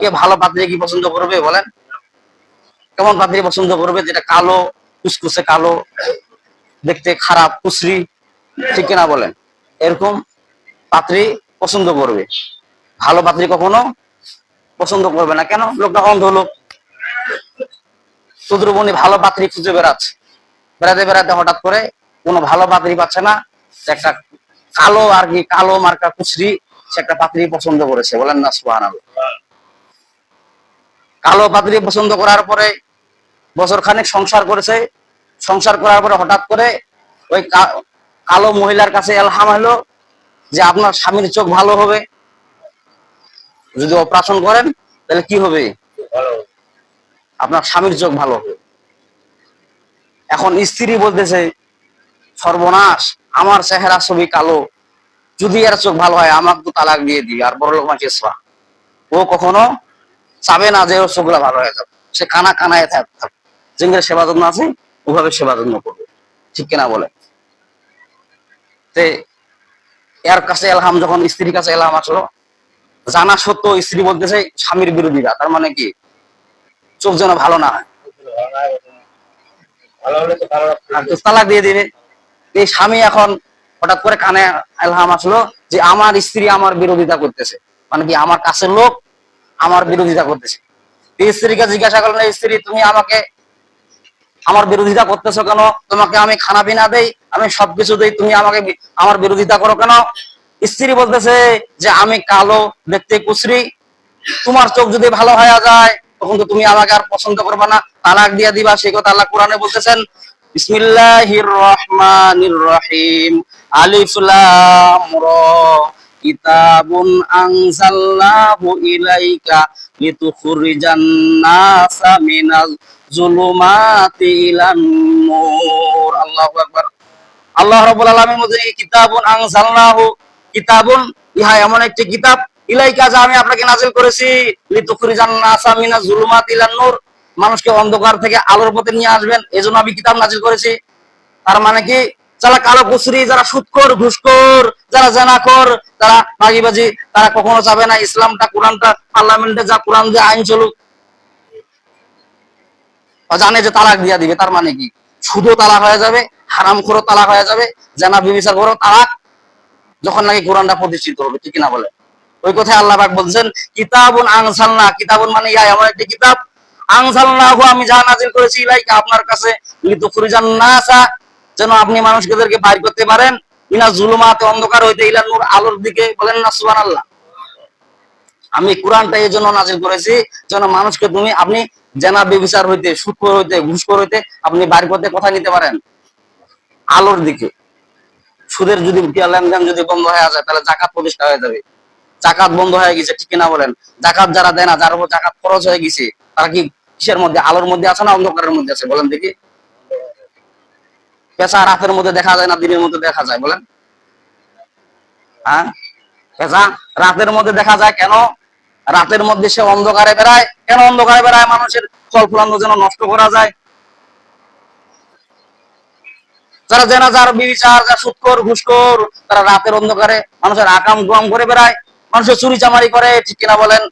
কে ভালো পাত্রী কি পছন্দ করবে বলেন? কেমন পাত্রী পছন্দ করবে? যেটা কালো, কুচকুচে কালো, দেখতে খারাপ, কুচরি, ঠিক কিনা বলেন? এরকম পাত্রী পছন্দ করবে। ভালো পাত্রী কখনো পছন্দ করবে না। কেন? লোকটা অন্ধ লোক। চতুর্বনী ভালো পাত্রী খুঁজে বেড়াচ্ছে, বেড়াতে বেড়াতে হঠাৎ করে কোনো ভালো পাত্রী পাচ্ছে না, একটা কালো আর কি, কালো মার্কা কুচরি সে একটা পাত্রী পছন্দ করেছে। বলেন না সুবহানাল্লাহ। কালো পাত্রী পছন্দ করার পরে বছর খানেক সংসার করেছে। সংসার করার পরে হঠাৎ করে ওই কালো মহিলার কাছে এলহাম হলো যে আপনার স্বামীর চোখ ভালো হবে, যদি অপারেশন করেন তাহলে কি হবে? আপনার স্বামীর চোখ ভালো হবে। এখন স্ত্রী বলতেছে, সর্বনাশ, আমার চেহারা ছবি কালো, যদি এর চোখ ভালো হয় আমাকে তো তালাক দিয়ে দিবে। আর বড় লোক মাসিসা, ও কখনো চাবে না যে ওর চোখগুলা ভালো হয়ে যাবে। সে কানা কানায় থাকবে, যেগুলো সেবা যত্ন আছে ওভাবে সেবা যত্ন করবে, ঠিক কিনা বলে? এর কাছে এলহাম, যখন স্ত্রীর কাছে এলহাম আসলো, জানা সত্ত্বেও স্ত্রী বলতেছে স্বামীর বিরোধিতা, তার মানে কি চোখ যেন ভালো না হয়, তালাক দিয়ে দিবে। এই স্বামী এখন হঠাৎ করে কানে এলহাম আসলো যে আমার স্ত্রী আমার বিরোধিতা করতেছে, মানে কি আমার কাছের লোক আমার বিরোধিতা করতেছে। স্ত্রীকে জিজ্ঞাসা করলেন, স্ত্রী তুমি আমাকে আমার বিরোধিতা করতেছো কেন? তোমাকে আমি খানা পিনা দেই, আমি সবকিছু দেই, তুমি আমাকে আমার বিরোধিতা করো কেন? স্ত্রী বলতেছে যে আমি কালো, দেখতে কুচরি, তোমার চোখ যদি ভালো হয়ে যায় তখন তো তুমি আমাকে আর পছন্দ করবে না, তালাক দিয়ে দিবা। সেই কথা আল্লাহ কোরআনে বলতেছেন, বিসমিল্লাহির রহমানির রহিম, আলিফ লাম রা, কিতাবুন আনজালনাহু ইলাইকা লিতুখরিজান নাসা মিনাল যুলুমাতি ইলান নূর। আল্লাহু আকবার। আল্লাহ রাব্বুল আলামিন বলেন, কিতাবুন আনজালনাহু, কিতাবুন ইহা এমন একটি কিতাব, ইলাইকা যা আমি আপনাকে নাযিল করেছি, লিতুখরিজান নাসা মিনাজ যুলুমাতি ইলান নূর, মানুষকে অন্ধকার থেকে আলোর পথে নিয়ে আসবেন, এজন্য আমি কিতাব নাযিল করেছি। তার মানে কি, যারা কালো কুচরি, যারা সুদখোর, ঘুষখোর, যারা জেনাখোর, যারা মাগিবাজি, তারা কখনো চাবে না ইসলামটা, কোরআনটা, পার্লামেন্টে যা কোরআন দিয়ে আইন চলুক। জানে যে তালাক দিয়া দিবে, তার মানে কি শুধু তালাক হয়ে যাবে, হারামখোরও তালাক হয়ে যাবে, জানা বিবিচার করো তালাক, যখন নাকি কোরআনটা প্রতিষ্ঠিত হবে, ঠিক না বলে? ওই কথায় আল্লাহ পাক বলছেন, কিতাবুন আনসালনা, কিতাবুন মানে ইয়া এমন একটি কিতাব, আনসালনাহু আমি যা নাযিল করেছি, ইলাইকা আপনার কাছে, লিতুখরিজান নাসা, যেন আপনি মানুষদেরকে বাইর করতে পারেন, মিনা যুলুমাতে অন্ধকার হইতে, ইলান নূর আলোর দিকে। বলেন না সুবহানাল্লাহ। আমি কোরআনটা এই জন্য নাযিল করেছি যেন মানুষকে আপনি জেনা ব্যভিচার হইতে, সুদখোর হইতে, ঘুষখোর হইতে আপনি বাইর করতে কোথায় নিতে পারেন? আলোর দিকে। সুদের যদি লেনদেন যদি বন্ধ হয়ে যায় তাহলে জাকাত প্রতিষ্ঠা হয়ে যাবে। জাকাত বন্ধ হয়ে গেছে, ঠিক কিনা বলেন? জাকাত যারা দেয় না, যার উপর জাকাত খরচ হয়ে গেছে, তারা কি কিসের মধ্যে, আলোর মধ্যে আছে না অন্ধকারের মধ্যে আছে? বলেন দেখি। পেশা রাতের মধ্যে দেখা যায় না দিনের মধ্যে দেখা যায়? বলেন। হ্যাঁ, পেশা রাতের মধ্যে দেখা যায় কেন? রাতের মধ্যে সে অন্ধকারে বেড়ায়। কেন অন্ধকারে বেড়ায়? মানুষের ফল ফলান্ত যেন নষ্ট করা যায়। যারা জেনা, যার বিচার, যারা সুদখোর, ঘুষখোর, তারা রাতের অন্ধকারে মানুষের আকাম গুয়াম করে বেড়ায়, মানুষের চুরি চামারি করে, ঠিক কিনা বলেন?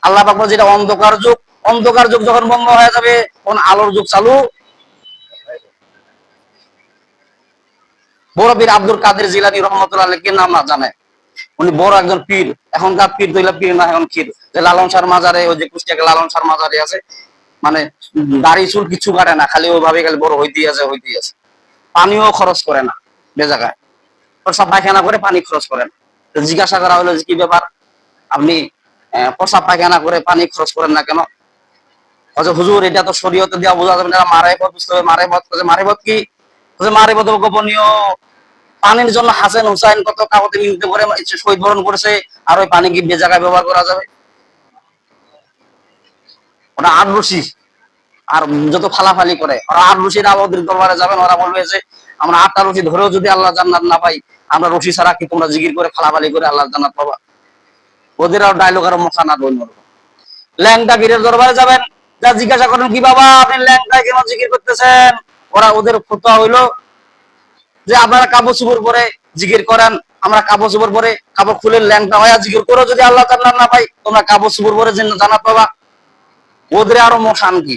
আল্লাহ পাক বলেন, যেটা অন্ধকার যুগ, অন্ধকার যুগ যখন বন্ধ হয়ে যাবে তখন আলোর যুগ চালু। বড় পীর আব্দুল কাদের জিলানী রহমতুল্লাহ আলাইহি, কে নাম না জানে? উনি বড় একজন পীর। এখনকার পীর তো পীর না, এখন ক্ষীর। যে লালন শাহর মাজারে, ওই যে কুষ্টিয়া লালন শাহর মাজারে আছে, মানে দাড়ি চুল কিছু কাটে না, খালি ওইভাবে খালি বড় হইতেই আছে, হইতেই আছে। পানিও খরচ করে না বেজাগায়, প্রসাব পায়খানা করে পানি খরচ করেন। জিজ্ঞাসা করা হলো যে কি ব্যাপার, আপনি প্রসাব পায়খানা করে পানি খরচ করেন না কেন? হুজুর এটা তো শরীয়তে দেওয়া বোঝা যাবে না, মারেফত বুঝতে হবে। মারেফত, মারেফত কি? মারেফত গোপনীয়। পানির জন্য হাসান হুসাইন কত কাগজে মিনতি করে শহীদ বরণ করেছে, আর ওই পানি কি বেজাগায় ব্যবহার করা যাবে? ওটা আর রশি, আর যত ফালাফালি করে ওরা আর রশির আমাদের দরবারে যাবেন, ওরা বলবে যে আমরা 8টা রশি ধরেও যদি আল্লাহ জান্নাত না পাই, আমরা রশি ছাড়া কি তোমরা জিকির করে ফালাফালি করে আল্লাহ জান্নাত পাবা? ওদের আর ডায়লগ আর মুখা না বলবো। ল্যাংটা পীরের দরবারে যাবেন, যা জিজ্ঞাসা করেন, কি বাবা আপনি ল্যাংটায় কেন জিকির করতেছেন? ওরা ওদের ফতোয়া হইলো যে আপনারা কাপড় চোপড় পরে জিকির করেন, আমরা কাপড় চোপড় পরে কাপড় খুলে ল্যাংটা হয়ে জিজ্ঞেস করো, যদি আল্লাহ তার নাম না পাই, তোমরা কাপড় চোপড় পরে জান্নাত পাবা। ওদের আরো মশান কি।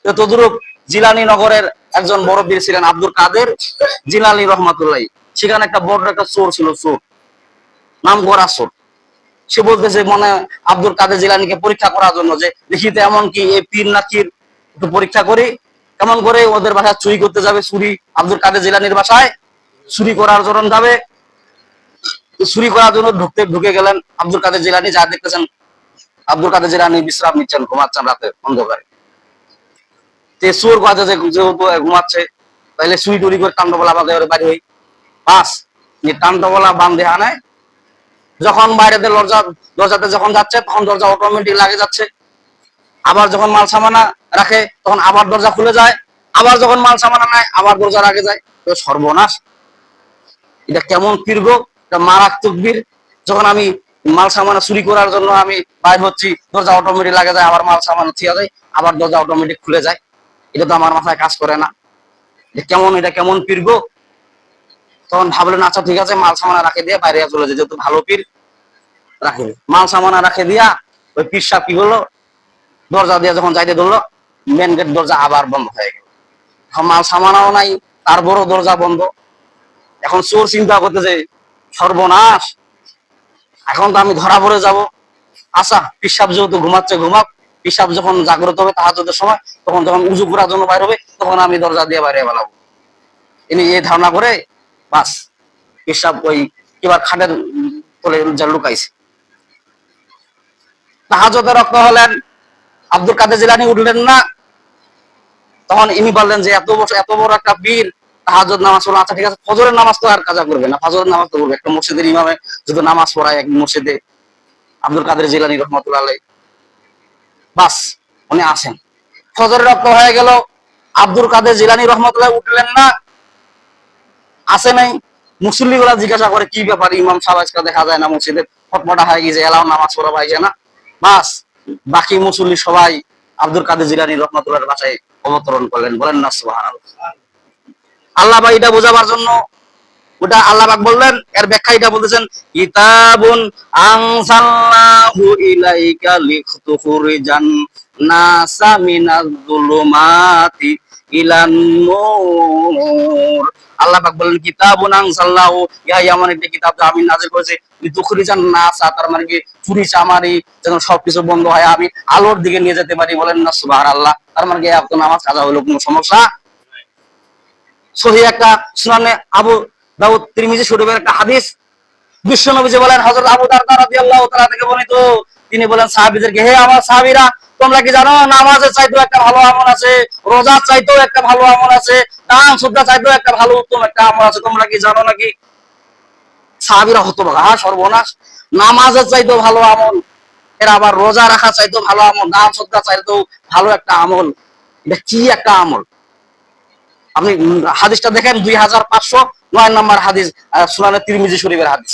তদরূপ জিলানি নগরের একজন বড় বীর ছিলেন আব্দুল কাদের জিলানি রহমাতুল্লাহ। সেখানে একটা বড় একটা চোর ছিল, চোর, নাম করা চোর। সে বলতেছে মনে আব্দুল কাদের জিলানিকে পরীক্ষা করার জন্য, যে দেখি তো এমন কি এই পীর নাকির একটু পরীক্ষা করি। কেমন করে ওদের বাসায় চুরি করতে যাবে, চুরি আব্দুল কাদের জিলানির বাসায় চুরি করার জন্য যাবে। চুরি করার জন্য ঢুকে গেলেন আব্দুল কাদের জিলানি। যা দেখতেছেন আব্দুল কাদের জিলানি বিশ্রাম নিচ্ছেন, ঘুমাচ্ছেন রাতে অন্ধকারে। চোর কাজে যেহেতু ঘুমাচ্ছে, তাহলে চুরি টুরি করে টান্ডবলা বাঁধে বাড়ি হই। বাস টান্ডবলা বান্ধে আনে। যখন বাইরে দরজাতে যখন যাচ্ছে, তখন দরজা অটোমেটিক লাগে যাচ্ছে। আবার যখন মাল সামানা রাখে, তখন আবার দরজা খুলে যায়। আবার যখন মাল সামানা নেয়, আবার দরজা রাখে যায়। তো সর্বনাশ, এটা কেমন পীর, এটা মারাত্মক পীর। যখন আমি মাল সামানা চুরি করার জন্য আমি বাইর হচ্ছি, দরজা অটোমেটিক লাগে যায়, আবার মাল সামানা থিয়া যায়, আবার দরজা অটোমেটিক খুলে যায়। এটা তো আমার মাথায় কাজ করে না। এটা কেমন পীর। তখন ভাবলেন আচ্ছা ঠিক আছে, মাল সামানা রাখে দিয়ে বাইরে চলে যায়, যেহেতু ভালো পীর রাখে। মাল সামানা রাখে দিয়া ওই পীর সাহেব কি করলো, দরজা দিয়ে যখন যাইতে ধরলো, মেন গেট দরজা আবার বন্ধ হয়ে গেল। মাল সামানাও নাই, তার বড় দরজা বন্ধ। এখন চোর চিন্তা করতেছে সর্বনাশ, এখন তো আমি ধরা পড়ে যাব। আচ্ছা পীর সাহেব যেহেতু ঘুমাচ্ছে, ঘুমাক। পীর সাহেব যখন জাগ্রত হবে তাহাজ্জুদের সময়, তখন যখন উজু করার জন্য বাইর হবে, তখন আমি দরজা দিয়ে বাইরে বেলাবো। ইনি এই ধারণা করে বাস পীর সাহেব ওই এবার খাটের তলে যা লুকাইছে। তাহাজ্জুদে রক্ত হলেন, আব্দুল কাদের জিলানী উঠলেন না। তখন ইনি বললেন যে এত বড় একটা পীর, তাহাজ্জুদ নামাজ পড়লো। আচ্ছা ঠিক আছে, ফজরের নামাজ তো আর কাজা করবে না, ফজরের নামাজ তো করবে। একটা মসজিদের ইমামে যদি নামাজ পড়ায় এক মসজিদে, আব্দুল কাদের জিলানী রহমাতুল্লাহ আলাইহি, বাস উনি আসেন। ফজরের রক্ত হয়ে গেল, আব্দুল কাদের জিলানী রহমাতুল্লাহ উঠলেন না, আসে নাই। মুসল্লি গুলা জিজ্ঞাসা করে কি ব্যাপার, ইমাম সাহেব আজকে দেখা যায় না মসজিদে, ফটফটা হয়ে গেছে, এলাও নামাজ পড়া পাইছে না। বাস বাকি মুসল্লি সবাই আব্দুল কাদের জিলানী রহমাতুল্লাহর বাসায় অবতরণ করলেন। বলেন না সুবহানাল্লাহ। আল্লাহ ভাই এটা বোঝাবার জন্য ওটা আল্লাহ পাক বললেন, এর ব্যাখ্যা এটা বলতেছেন, কিতাবুন আনসালনাহু ইলাইকা লিতুখরিজান নাসা মিনাজ যুলুমাতি ইলান নূর। আল্লাহ পাক বলেন কিতাবুন আনসালনাহু, ইহা এমন একটা কিতাব যা আমি নাযিল করেছি, লিতুখরিজান নাসা, তার মানে কি চুরি চামারি যেন সবকিছু বন্ধ হয়, আমি আলোর দিকে নিয়ে যেতে পারি। বলেন না সুবহানাল্লাহ। তার মানে কি আপনার নামাজ কাজা হলো কোনো সমস্যা। সহি একটা সুনানে আবু দাউদ তিরমিজি শরীফের একটা হাদিস, বিশ্ব নবীজি বলেন, হযরত আবু দারদা রাদিয়াল্লাহু তাআলা থেকে বর্ণিত, তিনি বলেন সাহাবীদেরকে, হে আমার সাহাবীরা, তোমরা কি জানো নামাজের চাইতেও একটা ভালো আমল আছে, রোজার চাইতেও একটা ভালো আমল আছে, দান সুদা চাইতেও একটা ভালো উত্তম একটা আমল আছে, তোমরা কি জানো নাকি? সাহাবীরা হতবাক, সর্বনাশ, নামাজের চাইতেও ভালো আমল, এর আবার রোজা রাখা চাইতেও ভালো আমল, দান সুদা চাইতেও ভালো একটা আমল, এটা কি একটা আমল? আপনি হাদিসটা দেখেন, 2509 নম্বর হাদিস, সুনানে তিরমিজি শরীফের হাদিস।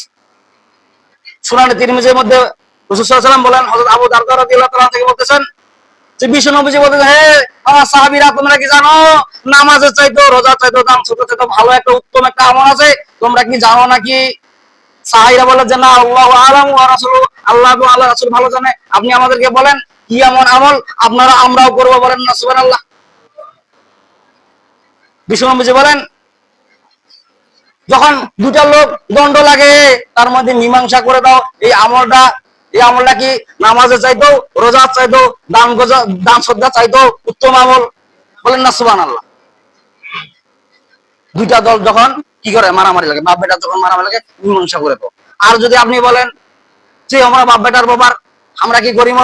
সুনানে তিরমিজির মধ্যে রাসূল সাল্লাল্লাহু আলাইহি ওয়াসাল্লাম বলেন, হযরত আবু দারদা রাদিয়াল্লাহু তাআলা থেকে বলতেছেন যে বিশ্ব নবীজি বলতেছেন, হে আমার সাহাবীরা, তোমরা কি জানো নামাজের চাইতেও রোজার চাইতেও দান সুদের চাইতেও ভালো একটা উত্তম একটা আমল আছে, তোমরা কি জানো নাকি? সাহাবীরা বলে যে না, আল্লাহু আ'লামু ওয়া রাসূলুহু, আল্লাহ এবং আল্লাহর রাসূল ভালো জানে, আপনি আমাদেরকে বলেন কি এমন আমল আমরাও করব। বলেন না সুবহানাল্লাহ। বিশ্ব নবীজি বলেন, যখন দুটা লোক দণ্ড লাগে, তার মধ্যে মীমাংসা করে দাও, এই আমলটা কি নামাজের চাইতেও রোজার চাইতেও দান সদ্গা চাইতেও উত্তম আমল। বলেন না সুবহানাল্লাহ। দুইটা দল যখন কি করে মারামারি লাগে, বাপ বেটা যখন মারামারি লাগে, মীমাংসা করে দাও। আর যদি আপনি বলেন যে আমরা বাপ বেটার ব্যাপার, আমরা কি করিম,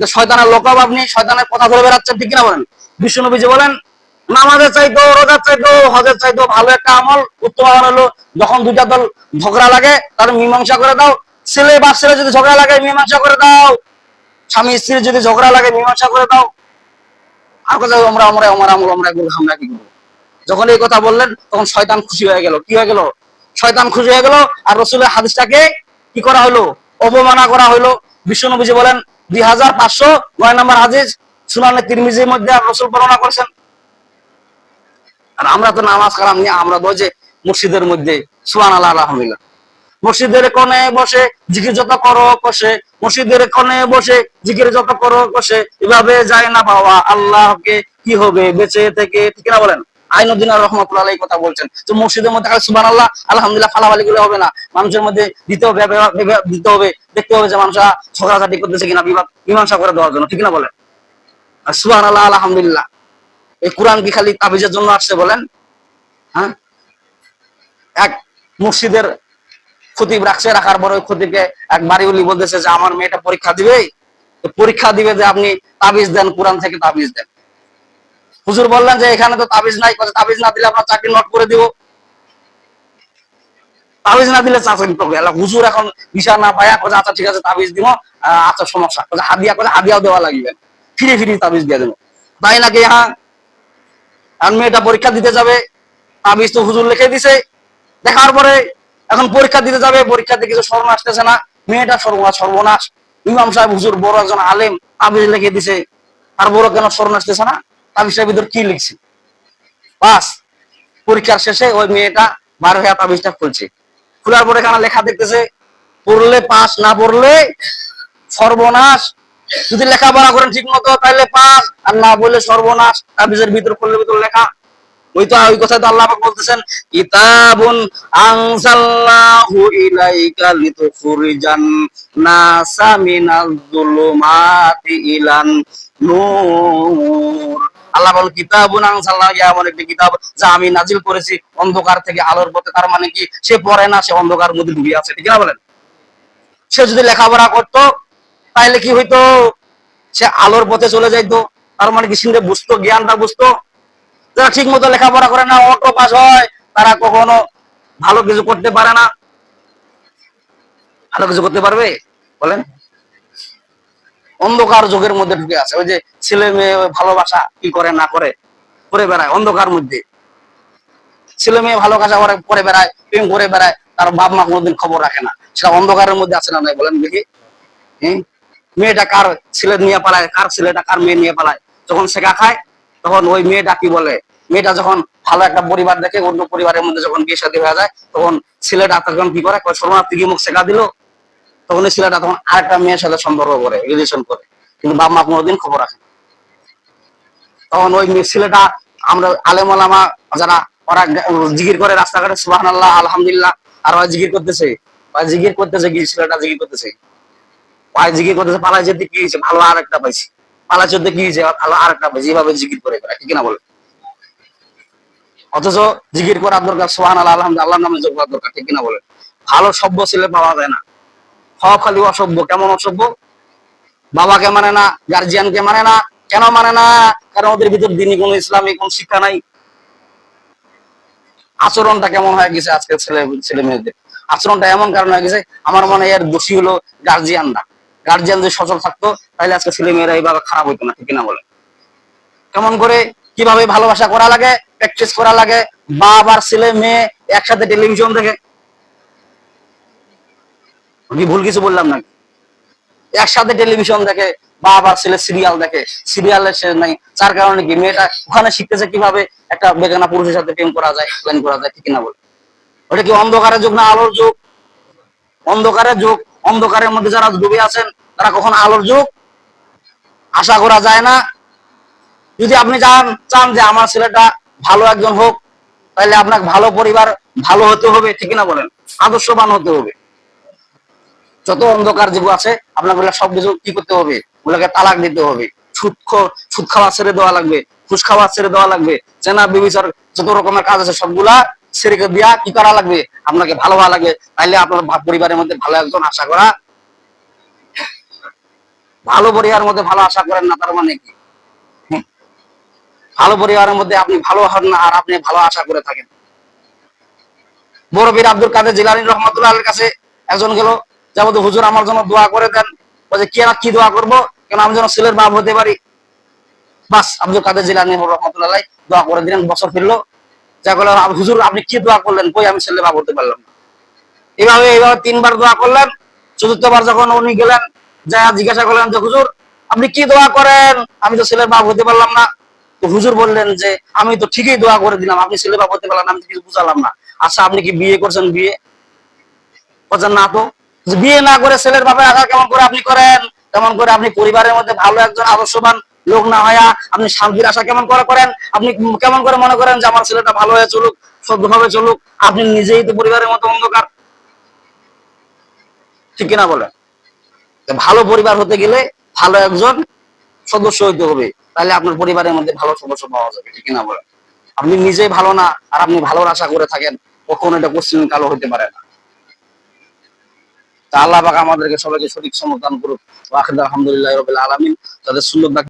যে শয়তানের লোক, আপনি শয়তানের কথা ধরে বেড়াচ্ছেন, ঠিক কিনা বলেন? বিশ্ব নবীজি বলেন, নামাজের চাইতেও রোজার চাইতেও হজের চাইতেও ভালো একটা আমল, উত্তম আমল হলো যখন দুইটা দল ঝগড়া লাগে তার মীমাংসা করে দাও। ছেলে বাপ ছেলে যদি ঝগড়া লাগে মীমাংসা করে দাও, স্বামী স্ত্রী যদি ঝগড়া লাগে মীমাংসা করে দাও। আর কথা আমরা কি করবো? যখন এই কথা বললেন, তখন শয়তান খুশি হয়ে গেল। কি হয়ে গেল? শয়তান খুশি হয়ে গেল। আর রাসূলের হাদিসটাকে কি করা হলো? অবমাননা করা হলো। বিশ্ব নবীজি বলেন, 2509 নম্বর হাদিস, সুনানে তিরমিজির মধ্যে রাসূল বর্ণনা করেছেন। আর আমরা তো নামাজ কালাম নিয়ে আমরা বলছি মসজিদের মধ্যে সুবহানাল্লাহ আলহামদুলিল্লাহ। মসজিদের কোণে বসে জিকির যত করো কষে, মসজিদের কোণে বসে জিকির যত করো কষে, এভাবে যায় না পাওয়া আল্লাহকে, কি হবে বেঁচে থেকে, ঠিক না বলেন? আইনুদ্দিন রহমতুল্লাহ এই কথা বলছেন যে মসজিদের মধ্যে সুবহানাল্লাহ আলহামদুলিল্লাহ ফালাফালি গুলো হবে না, মানুষের মধ্যে দিতে হবে, দিতে হবে, দেখতে হবে যে মানুষরা ঝগড়াঝাটি করতেছে কিনা, বিবাদ মীমাংসা করে দেওয়ার জন্য, ঠিক না বলেন? আর সুবহানাল্লাহ আলহামদুলিল্লাহ এই কোরআন কি খালি তাবিজের জন্য আসছে বলেন? হ্যাঁ, এক মসজিদের খতিব রাখছে, রাখার পরে খতিবকে এক বাড়িওয়ালি বলতেছে যে আমার মেয়েটা পরীক্ষা দিবে, তো পরীক্ষা দিবে যে আপনি তাবিজ দেন, কোরআন থেকে তাবিজ দেন। হুজুর বললেন যে এখানে তো তাবিজ নাই, তাবিজ না দিলে আপনার চাকরি নট করে দিব। তাবিজ না দিলে চাকরি করবে। হুজুর এখন ভিসা না পায়া কোথায়, আচ্ছা ঠিক আছে তাবিজ দিব, আচ্ছা সমস্যা কোথায়, হাদিয়া কোথায়, হাদিয়াও দেওয়া লাগবে, ফিরে ফিরে তাবিজ দিয়ে দেবো, তাই নাকি? হ্যাঁ, আর মেয়েটা পরীক্ষা দিতে যাবে, তাবিজ তো হুজুর লিখে দিছে, দেখার পরে এখন পরীক্ষা দিতে যাবে, পরীক্ষাতে কিছু স্মরণ আসতেছে না, মেয়েটা সর্বনাশ। ইমাম সাহেব হুজুর বড় একজন আলেম, তাবিজ লিখে দিছে, আর বড় কেন স্মরণ আসতেছে না? তাবিজটার ভিতর কি লিখছে? বাস পরীক্ষার শেষে ওই মেয়েটা বার হয়ে তাবিজটা খুলছে, খোলার পরে এখানে লেখা দেখতেছে পড়লে পাস, না পড়লে সর্বনাশ। যদি লেখাপড়া করেন ঠিক মতো তাহলে পাস, আর না বললে সর্বনাশ। তাবিজের ভিতর খুললে ভিতর লেখা ওই কথা তো আল্লাহ পাক বলতেছেন, কিতাবুন আনজালনাহু ইলাইকা লিতুখরিজান নাসা মিনাজ যুলুমাতি ইলান নূর। আল্লাহ বলেন কিতাবুন আনজালনাহু, এমন একটি কিতাব যা আমি নাজিল করেছি অন্ধকার থেকে আলোর পথে। তার মানে কি? সে পড়ে না, সে অন্ধকার মধ্যে ডুবে আছে, ঠিক না বলেন? সে যদি লেখাপড়া করতো তাহলে কি হইতো? সে আলোর পথে চলে যাইতো। তার মানে কি? সে বুঝতো, জ্ঞানটা বুঝতো। যারা ঠিক মতো লেখাপড়া করে না, অটো পাস হয়, তারা কখনো ভালো কিছু করতে পারে না। ভালো কিছু করতে পারবে বলেন? অন্ধকার যুগের মধ্যে ঢুকে আছে। ওই যে ছেলে মেয়ে ভালোবাসা কি করে না করে, করে বেড়ায় অন্ধকার মধ্যে। ছেলে মেয়ে ভালোবাসা করে বেড়ায়, প্রেম করে বেড়ায়, তার বাপ মা কোনোদিন খবর রাখে না। সেটা অন্ধকারের মধ্যে আছে না নাই বলেন দেখি? মেয়েটা কার ছেলে নিয়ে পালায়, কার ছেলেটা কার মেয়ে নিয়ে পালায়, যখন শেখা খায় তখন ওই মেয়েটা কি বলে, মেয়েটা যখন ভালো একটা পরিবার দেখে, অন্য পরিবারের মধ্যে যখন বিয়ে শাদী হয়ে যায়, তখন ছেলেটা তখন কি করে, শরণার্থী কি মুখ শেখা দিল, তখন ওই ছেলেটা তখন আরেকটা মেয়ের সাথে সম্পর্ক করে, রিলেশন করে, কিন্তু বাপ মা কোনোদিন খবর রাখে না। তখন ওই ছেলেটা, আমরা আলেম ওলামা যারা, ওরা জিকির করে রাস্তাঘাটে সুবহানাল্লাহ আলহামদুলিল্লাহ, আর ওরা জিকির করতেছে, কি ছেলেটা জিকির করতেছে, জিকির করতেছে, পালাই যেতে কি হয়েছে, ভালো আর একটা পাইছি, পালাই চলতে কি হয়েছে, ভালো আর একটা পাইছি, এইভাবে জিকির করে, ঠিক না বলে? অথচ জিকির করার দরকার সুবহানাল্লাহ আলহামদুলিল্লাহ, আল্লাহর নামে যোগ করার দরকার, ঠিক না বলে? ভালো সভ্য ছেলে পাওয়া যায় না, হওয়া খালি অসভ্য। কেমন অসভ্য? বাবাকে মানে না, গার্জিয়ানকে মানে না। কেন মানে না? কারণ ওদের ভিতর দিনই কোন ইসলামী কোন শিক্ষা নাই। আচরণটা কেমন হয়ে গেছে আজকের ছেলে মেয়েদের, আচরণটা এমন কারণ হয়ে গেছে, আমার মনে হয় এর দোষী হলো গার্জিয়ানরা। গার্জিয়ান যদি সচল থাকতো তাহলে আজকে ছেলে মেয়েরা এইভাবে খারাপ হইতো না, ঠিক না বলে? কেমন করে কিভাবে ভালোবাসা করা লাগে, প্র্যাকটিস করা লাগে। বাপ আর ছেলে মেয়ে একসাথে টেলিভিশন দেখে, কি ভুল কিছু বললাম নাকি? একসাথে টেলিভিশন দেখে, বাপ আর ছেলে সিরিয়াল দেখে, সিরিয়ালের শেষ নাই। যার কারণে কি মেয়েটা ওখানে শিখতেছে কিভাবে একটা বেগানা পুরুষের সাথে প্রেম করা যায়, প্ল্যান করা যায়, ঠিক না বলে? ওটা কি অন্ধকারের যুগ না আলোর যুগ? অন্ধকারের যুগ। অন্ধকারের মধ্যে যারা ডুবে আছেন তারা কখন আলোর যুগ আশা করা যায় না। যদি আপনি চান যে আমার ছেলেটা ভালো একজন হোক, তাহলে আপনাকে ভালো পরিবার, ভালো হতে হবে, ঠিক না বলেন? আদর্শবান হতে হবে। যত অন্ধকার যুগ আছে আপনাকে সবকিছু কি করতে হবে? ওগুলোকে তালাক দিতে হবে। সুদ খাওয়া ছেড়ে দেওয়া লাগবে, ঘুষ খাওয়া ছেড়ে দেওয়া লাগবে, চেনা বিবিচার যত রকমের কাজ আছে সবগুলা ছেড়ে দিয়া কি করা লাগবে? আপনাকে ভালো হওয়া লাগবে। তাইলে আপনার পরিবারের মধ্যে ভালো একজন আশা করা। ভালো পরিবারের মধ্যে ভালো আশা করেন না, তার মানে কি? ভালো পরিবারের মধ্যে আপনি ভালো হন না, আর আপনি ভালো আশা করে থাকেন। বড় পীর আব্দুল কাদের জিলানী রহমাতুল্লাহর কাছে একজন গেল, যাবো হুজুর আমার জন্য দোয়া করে দেন। বলছে কি দোয়া করবো? কেন আমি যেন ছেলের বাপ হতে পারি। বাস আব্দুল কাদের জিলানী রহমাতুল্লাহ দোয়া করে দিলেন। বছর ফিরলো, যা বলল হুজুর আপনি কি দোয়া করলেন? কই আমি ছেলের বাপ হতে পারলাম না। এইভাবে 3বার দোয়া করলেন। চতুর্থবার যখন উনি গেলেন, যা জিজ্ঞাসা করলেন যে হুজুর আপনি কি দোয়া করেন? আমি তো ছেলের বাপ হতে পারলাম না। তো হুজুর বললেন যে আমি তো ঠিকই দোয়া করে দিলাম, আপনি ছেলে বাবা হতে পারলেন, আমি কিছু বুঝালাম না। আচ্ছা আপনি কি বিয়ে করছেন? বিয়ে করছেন না তো? যে বিয়ে না করে ছেলের বাবার আশা কেমন করে আপনি করেন? কেমন করে আপনি পরিবারের মধ্যে ভালো একজন আদর্শবান লোক না হইয়া আপনি শান্তির আশা কেমন করে করেন? আপনি কেমন করে মনে করেন যে আমার ছেলেটা ভালো হয়ে চলুক, সভ্যভাবে চলুক? আপনি নিজেই তো পরিবারের মতো অন্ধকার, ঠিক কিনা বলেন? ভালো পরিবার হতে গেলে ভালো একজন সদস্য হইতে হবে, তাহলে আপনার পরিবারের মধ্যে ভালো সদস্য পাওয়া যাবে, ঠিক কিনা বলেন? আপনি নিজেই ভালো না আর আপনি ভালোর আশা করে থাকেন, কখনো এটা কোশ্চিন কালো হইতে পারে না। তা আল্লাহ পাক আমাদেরকে সবাইকে সঠিক সমর্থন করুক। আলহামদুলিল্লাহ রাব্বিল আলামিন। তাদের সুন্নাত